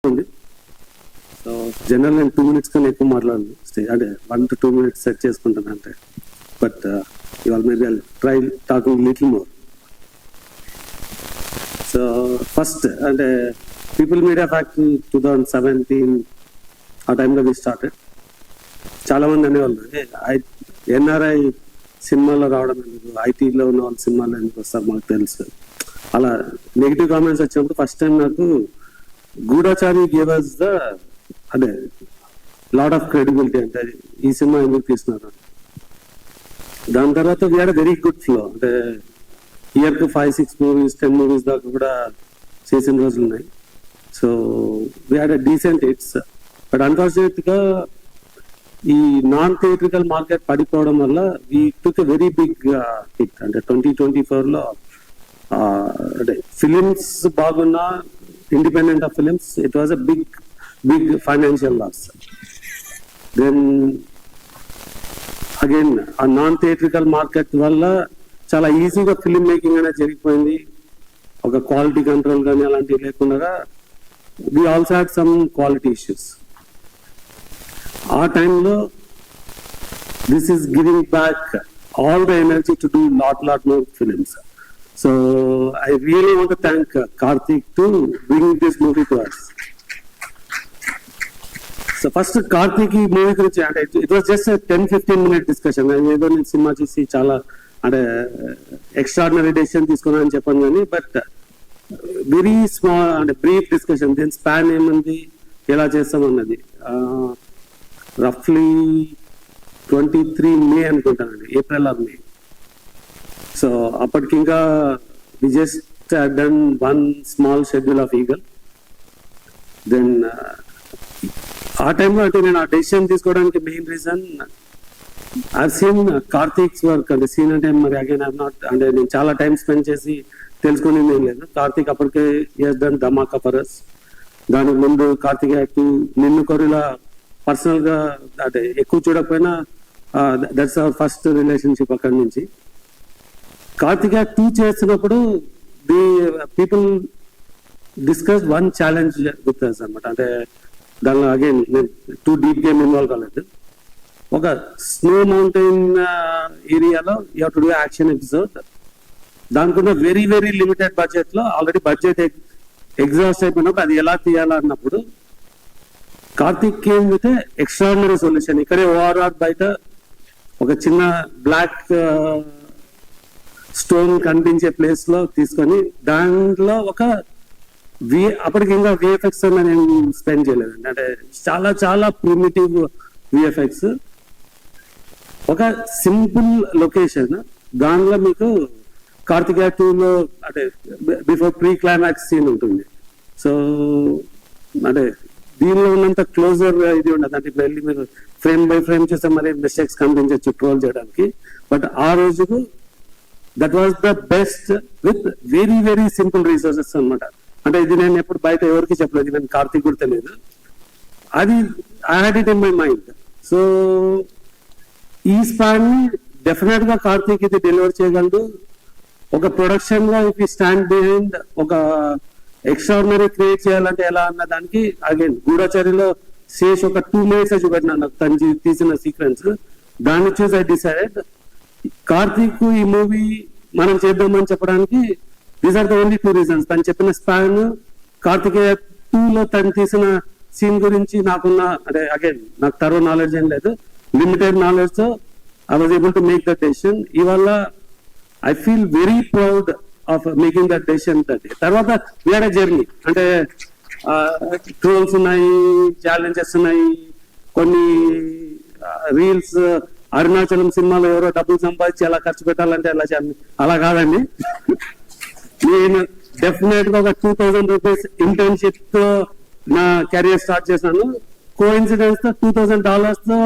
ఉంది. So general నేను 2 minutes కన్నా ఎక్కువ మాట్లాడను, అంటే 1 to 2 minutes సెట్ చేసుకుంటాను అంటే. బట్ ఇవాళ maybe I'll try talking little more. So first అంటే పీపుల్ మీడియా ఫ్యాక్టరీ 2017 ఆ టైంలో వి స్టార్టెడ్. చాలా మంది అనేవాళ్ళు ఎన్ఆర్ఐ సినిమాలో రావడం ఎందుకు, ఐటీలో ఉన్న వాళ్ళు సినిమాలో ఎందుకు వస్తారు మాకు తెలుసు. అలా నెగిటివ్ కామెంట్స్ వచ్చినప్పుడు ఫస్ట్ టైం నాకు గూఢచారి గేవ్ us ద అదే లాట్ ఆఫ్ క్రెడిబిలిటీ, అంటే ఈ సినిమా ఎందుకు తీస్తున్నారు. దాని తర్వాత we had very good flow, అంటే ఇయర్కి 5-6 movies 10 movies దాకా కూడా చేసిన రోజులు ఉన్నాయి. So we had a decent hits. But unfortunate గా ఈ నాన్ థియేట్రికల్ మార్కెట్ పడిపోవడం వల్ల we took a very big hit. అంటే 2024లో అంటే ఫిలిమ్స్ బాగున్నా, independent of films, it was a big financial loss. Then again ఆ నాన్ థియేట్రికల్ మార్కెట్ వల్ల చాలా ఈజీగా ఫిలిం మేకింగ్ అనేది జరిగిపోయింది. ఒక క్వాలిటీ కంట్రోల్ కానీ అలాంటివి లేకుండా we also had some quality issues. ఆ టైంలో this is giving back all the energy to do lot more films. So I really want to thank Karthik to bring this movie to us. So first Karthik ఈ movie గురించి అంటే it was just 10-15 minute discussion. ఏదో నేను cinema చూసి చాలా అంటే extraordinary decision తీసుకున్నా అని చెప్పాను కానీ, బట్ వెరీ స్మాల్ అంటే బ్రీఫ్ డిస్కషన్. దీని స్పాన్ ఏముంది, ఎలా చేస్తామన్నది. రఫ్లీ 23 May అనుకుంటానండి, April or May. సో అప్పటికి ఇంకా we just done 1 small schedule of Eagle. Then ఆ టైంలో అంటే నేను ఆ డెసిషన్ తీసుకోవడానికి main reason I seen Karthik's work. అంటే సీన్ అంటే మరి అగైన్ ఐ నాట్ అంటే నేను చాలా టైం స్పెండ్ చేసి తెలుసుకునేది ఏం లేదు. కార్తిక్ అప్పటికే has done Dhamaka for us. దానికి ముందు కార్తిక్ యాక్టివ్ నిన్ను కొరిలా పర్సనల్ గా అంటే ఎక్కువ చూడకపోయినా దట్స్ అవర్ ఫస్ట్ రిలేషన్షిప్. అక్కడి నుంచి కార్తిక్ 2 చేస్తున్నప్పుడు the people discuss 1 challenge with us అనమాట. అంటే దానిలో అగైన్ నేను 2 deep గేమ్ ఇన్వాల్వ్ కాలేదు. ఒక స్నో మౌంటైన్ ఏరియాలో you have to do action episode. దానికున్న వెరీ లిమిటెడ్ బడ్జెట్ లో ఆల్రెడీ బడ్జెట్ ఎగ్జాస్ట్ అయిపోయినప్పుడు అది ఎలా తీయాలన్నప్పుడు Karthik came with extraordinary solution. ఇక్కడే ఓఆర్ఆర్ బయట ఒక చిన్న బ్లాక్ స్టోన్ కనిపించే ప్లేస్ లో తీసుకొని దాంట్లో ఒక అప్పటికి ఇంకా విఎఫ్ఎక్స్ నేను స్పెండ్ చేయలేదండి. అంటే చాలా ప్రిమిటివ్ విఎఫ్ఎక్స్. ఒక సింపుల్ లొకేషన్, దానిలో మీకు కార్తికేయ 2లో అంటే బిఫోర్ ప్రీ క్లైమాక్స్ సీన్ ఉంటుంది. సో అంటే దీనిలో ఉన్నంత క్లోజర్ ఇది ఉండదు. అంటే ఇప్పుడు వెళ్ళి మీరు ఫ్రేమ్ బై ఫ్రేమ్ చేస్తే మరి మిస్టేక్స్ కనిపించవచ్చు ట్రోల్ చేయడానికి. బట్ ఆ రోజుకు that was the best with very simple resources అనమాట. అంటే ఇది నేను ఎప్పుడు బయట ఎవరికి చెప్పలేదు, నేను కార్తిక్ కూడా తెలియదు. అది I had it in my mind. So ఈ స్పాన్ ని డెఫినెట్ గా కార్తిక్ ఇది డెలివర్ చేయగలడు. ఒక ప్రొడక్షన్ గా ఇఫ్ యూ స్టాండ్ బిహైండ్ ఒక ఎక్స్ట్రాడినరీ క్రియేట్ చేయాలంటే ఎలా అన్న దానికి అగైన్ గూఢచారిలో శేష్ ఒక 2 minutes చూపెట్టినాను నాకు తను తీసిన సీక్వెన్స్. దాన్ని చూసి ఐ డిసైడెడ్ కార్తిక్ ఈ మూవీ మనం చేద్దామని చెప్పడానికి these are the only 2 reasons. తను చెప్పిన స్పాన్, కార్తికేయ 2లో తను తీసిన సీన్ గురించి నాకున్న అంటే అగైన్ నాకు థరో నాలెడ్జ్ ఏం లేదు, లిమిటెడ్ నాలెడ్జ్ తో I was able to make that decision. ఇవాళ I feel very proud of making that decision. తర్వాత వి హాడ్ ఎ జర్నీ. అంటే ట్రోల్స్ ఉన్నాయి, ఛాలెంజెస్ ఉన్నాయి, కొన్ని రీల్స్. అరుణాచలం సినిమాలో ఎవరో డబ్బులు సంపాదించి ఎలా ఖర్చు పెట్టాలంటే అలా కాదండి. నేను డెఫినెట్ గా ఒక 2000 రూపీస్ ఇంటర్న్షిప్ తో నా కెరియర్ స్టార్ట్ చేశాను. కోఇన్సిడెన్స్ తో $2000 తో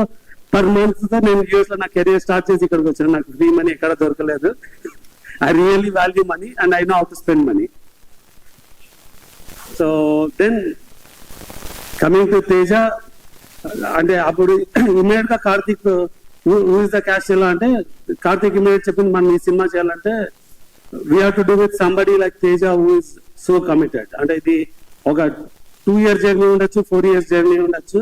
పర్ మంత్ తో నేను యూఎస్ లో నా కెరియర్ స్టార్ట్ చేసి ఇక్కడికి వచ్చాను. నాకు ఫ్రీ మనీ ఎక్కడ దొరకలేదు. I really value money and I know how to spend money. So then coming to Teja, అంటే అప్పుడు ఇమీడియట్ గా Karthik who is the cast ఎలా అంటే కార్తిక్ ఇమీడియట్ చెప్పింది మనం ఈ సినిమా చేయాలంటే we have to do with somebody like Teja who is so committed. అంటే ఇది ఒక 2 year జర్నీ ఉండొచ్చు, 4 years జర్నీ ఉండొచ్చు.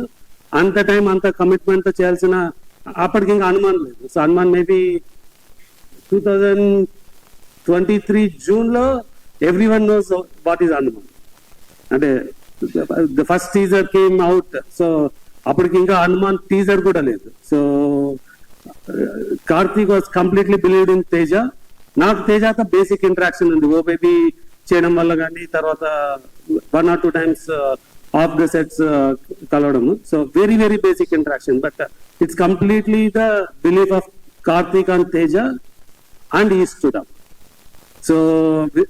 అంత టైం అంత కమిట్మెంట్ తో చేయాల్సిన అప్పటికి ఇంకా హనుమాన్ లేదు. సో హనుమాన్ మేబీ 2023 జూన్ లో everyone knows what is Hanuman. అంటే the first teaser came out. So అప్పటికి ఇంకా హనుమాన్ టీజర్ కూడా లేదు. So Karthik was completely believed in Teja. నాకు తేజతో బేసిక్ ఇంటరాక్షన్ ఉంది ఓ బేబీ చేయడం వల్ల, కానీ తర్వాత 1 or 2 times of the sets కలవడము. So very very basic interaction, but it's completely the belief of Karthik on Teja and he stood up. So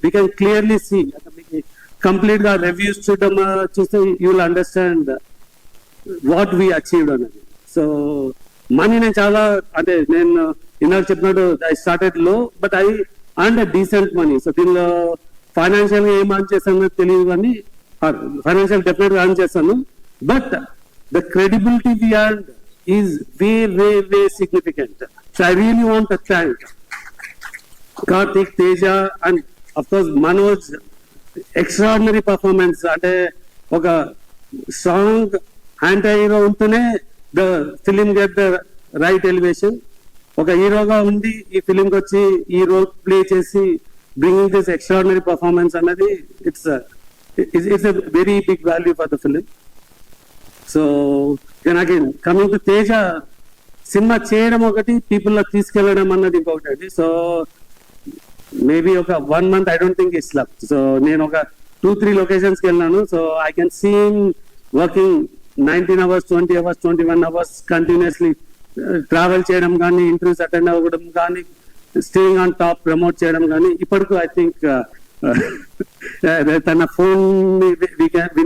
we can clearly see, complete గా reviews చూడడం చూస్తే you will understand what we achieved అనేది. So money నేను చాలా, అంటే నేను ఇందాక చెప్పినట్టు I started low, but I earned decent money. So దీనిలో ఫైనాన్షియల్ గా ఏం అర్న్ చేస్తానో తెలియదు, కానీ ఫైనాన్షియల్ డెఫినెట్ గా అర్న్ చేస్తాను. But the credibility we earn is way way way significant. So I really want to thank Karthik, Teja and of course Manoj. Extraordinary performance. అంటే ఒక స్ట్రాంగ్ యాంటీ హీరో ఉంటేనే the film get the right elevation. ఒక హీరోగా ఉండి ఈ ఫిలింకి వచ్చి ఈ రోల్ ప్లే చేసి బ్రింగింగ్ దిస్ ఎక్స్ట్రాడినరీ పర్ఫార్మెన్స్ అన్నది it's a very big value for the film. So again coming to Teja, సినిమా చేయడం ఒకటి, పీపుల్ లో తీసుకెళ్లడం అన్నది ఇంకొకటి. సో మేబీ ఒక 1 month I don't think it's left. So నేను ఒక 2-3 లొకేషన్స్ కి వెళ్ళాను. So I can see working 19 hours, 20 hours, 21 hours continuously travel చేయడం కానీ, ఇంటర్వ్యూస్ అటెండ్ అవ్వడం కానీ, స్టేయింగ్ ఆన్ టాప్ ప్రమోట్ చేయడం కానీ. ఇప్పటికు ఐ థింక్ తన phone we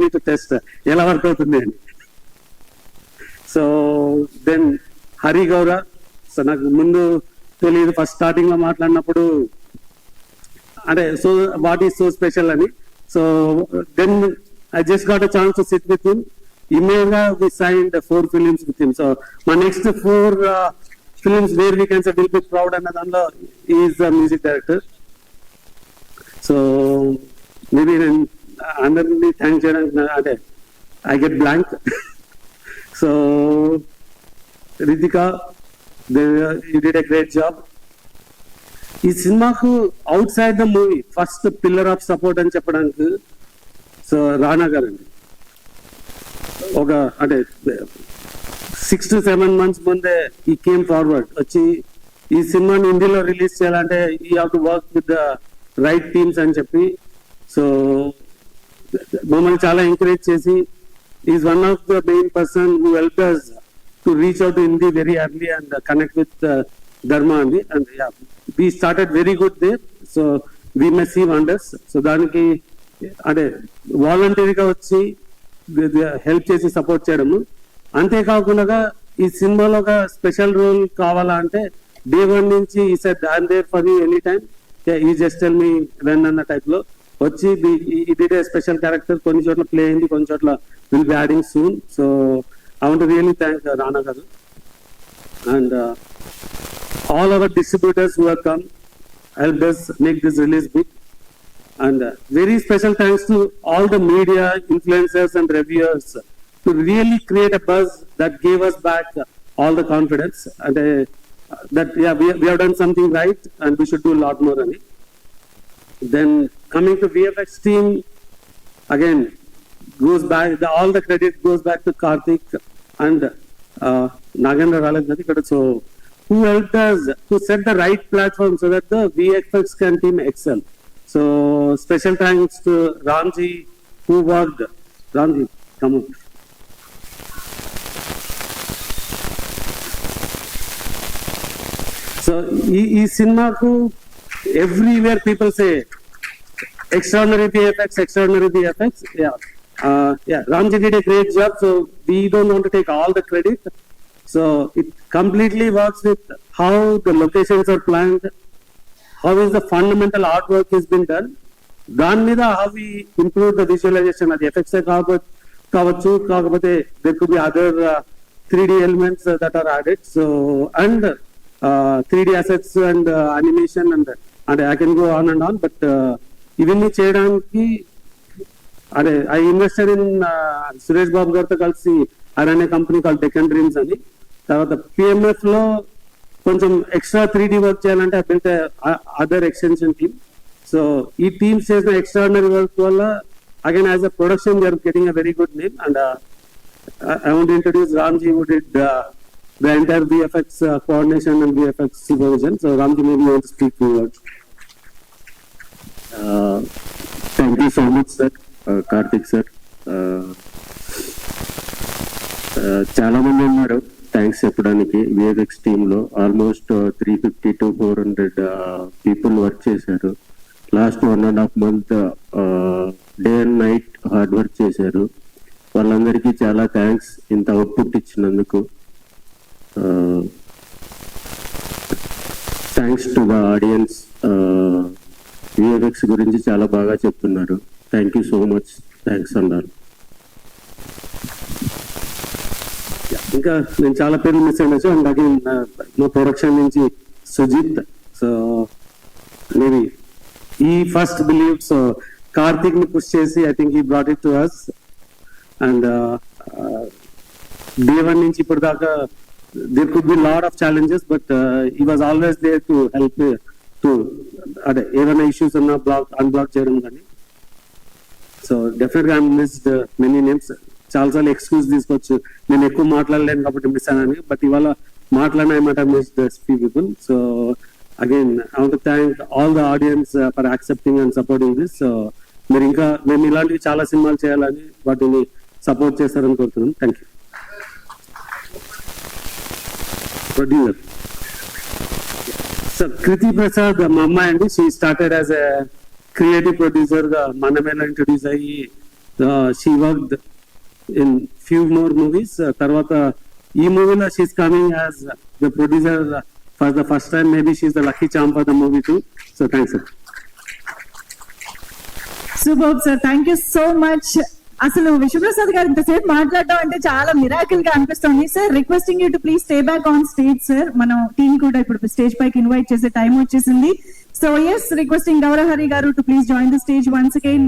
need to test ఎలా వర్క్ అవుతుంది అని. సో దెన్ హరి గౌర. సో నాకు ముందు తెలియదు, ఫస్ట్ స్టార్టింగ్ లో మాట్లాడినప్పుడు అంటే so what is so special అని. So then I just got a chance to sit with him. Immediately we signed 4 films with him. So my next 4 films where we can say will be proud and another is the music director. So maybe అందరినీ thank చేయడానికి అంటే I get blank. So Ritika, you did a great job. ఈ సినిమాకు out side the movie first pillar of support అని చెప్పడానికి so రానా గారండి. ఒక అంటే 6 to 7 months ముందే ఈ కేమ్ ఫార్వర్డ్ వచ్చి ఈ సినిమాని హిందీలో రిలీజ్ చేయాలంటే you have to work with the right teams అని చెప్పి సో మమ్మల్ని చాలా ఎంకరేజ్ చేసి is one of the main person who help us to reach out Hindi very early and connect with ధర్మ అండి. And we started very good there, so we may see wonders. So దానికి అంటే వాలంటరీగా వచ్చి help చేసి support చేయడము. అంతేకాకుండా ఈ సినిమాలో ఒక స్పెషల్ రోల్ కావాలా అంటే డే 1 నుంచి ఈ set I'm there for you any time, ఈ జస్ట్ టెల్ మీ వెన్ అన్న టైప్ లో వచ్చి ఇది స్పెషల్ క్యారెక్టర్ కొన్ని చోట్ల ప్లే అయింది, కొన్ని చోట్ల will be adding soon. So I want to really thank రానా గారు and all our distributors who have come helped us make this release big. And very special thanks to all the media, influencers and reviewers to really create a buzz that gave us back all the confidence and that we have done something right and we should do a lot more. Then coming to VFX team, again goes back, all the credit goes back to Karthik and Nagendra Ralagnathi. So who helped us to set the right platform so that the VFX can team excel. So special thanks to Ramji who worked. Ramji, come on. So ee cinema ku everywhere people say extraordinary VFX. Yeah, Ramji did a great job, so we don't want to take all the credit. So it completely works with how the locations are planned, how is the fundamental artwork has been done. దాని మీద how we improve the visualization, అది effects కావచ్చు, కాకపోతే there could be other 3D elements that are added. So and 3D assets and animation and I can go on and on, but ఇవన్నీ చేయడానికి అదే I invested in Suresh Babu గారితో కలిసి అనే company call Deccan dreams అని. తర్వాత PMF లో కొంచెం ఎక్స్ట్రా 3D వర్క్ చేయాలంటే I built other extension team. So ఈ టీమ్స్ చేసిన ఎక్స్ట్రాడినరీ వర్క్ వల్ల again as a production they are getting a very good name. And I want to introduce Ramji, who did the entire VFX coordination and VFX supervision. So Ramji, maybe you want to speak few words. Thank you so much, sir. Karthik sir. చాలా మంది ఉన్నారు thanks చెప్పడానికి. VFX team లో almost 350 to 400 people work చేశారు. Last 1.5 month day and night hard work చేశారు. వాళ్ళందరికీ చాలా thanks ఇంత అవుట్పుట్ ఇచ్చినందుకు. Thanks to the audience. VFX గురించి చాలా బాగా చెప్తున్నారు. Thank you so much. Thanks అన్నారు. ఇంకా నేను చాలా పేర్లు మిస్ అయ్యొచ్చు. అండ్ అగైన్ మా ప్రొడక్షన్ నుంచి సుజిత్. సో మేబీ ఈ ఫస్ట్ బిలీవ్ సో కార్తిక్ ని పుష్ చేసి I think he brought it to us. And day one నుంచి ఇప్పుడు దాకా there could be lot of challenges, but he was always there to help to అదే ఏమైనా issues ఉన్నా unblock చేయడం కానీ. సో డెఫినెట్ గా ఐ మిస్డ్ మెనీ నేమ్స్. చాలాసార్లు ఎక్స్క్యూజ్ తీసుకోవచ్చు, నేను ఎక్కువ మాట్లాడలేను కాబట్టి మిస్ అయ్యాను. బట్ ఇవాళ మాట్లాడిన I might have missed few people. So again I want to thank all the audience for accepting and supporting this. So మీరు ఇంకా మేము ఇలాంటివి చాలా సినిమాలు చేయాలని వాటిని సపోర్ట్ చేస్తారని కోరుతున్నాం. Thank you. ప్రొడ్యూసర్ సో కృతి ప్రసాద్ మా అమ్మాయి అండి. She started as a creative producer గా మనమేలా ఇంట్రొడ్యూస్ అయ్యి she worked in few more movies. తర్వాత ఈ మూవీలో she's coming as the producer for the first time. Maybe she's the lucky charm for the movie too. So thanks sir. Superb sir, thank you so much. అసలు విశ్వప్రసాద్ గారు ఇంతసేపు మాట్లాడడం అంటే చాలా miracle గా అనిపిస్తుంది. Sir requesting you to please stay back on stage sir. మనం team కూడా ఇప్పుడు స్టేజ్ పైకి ఇన్వైట్ చేసే టైం వచ్చేసింది. సో ఎస్, రిక్వెస్టింగ్ గౌరహరి గారు to please join the stage once again.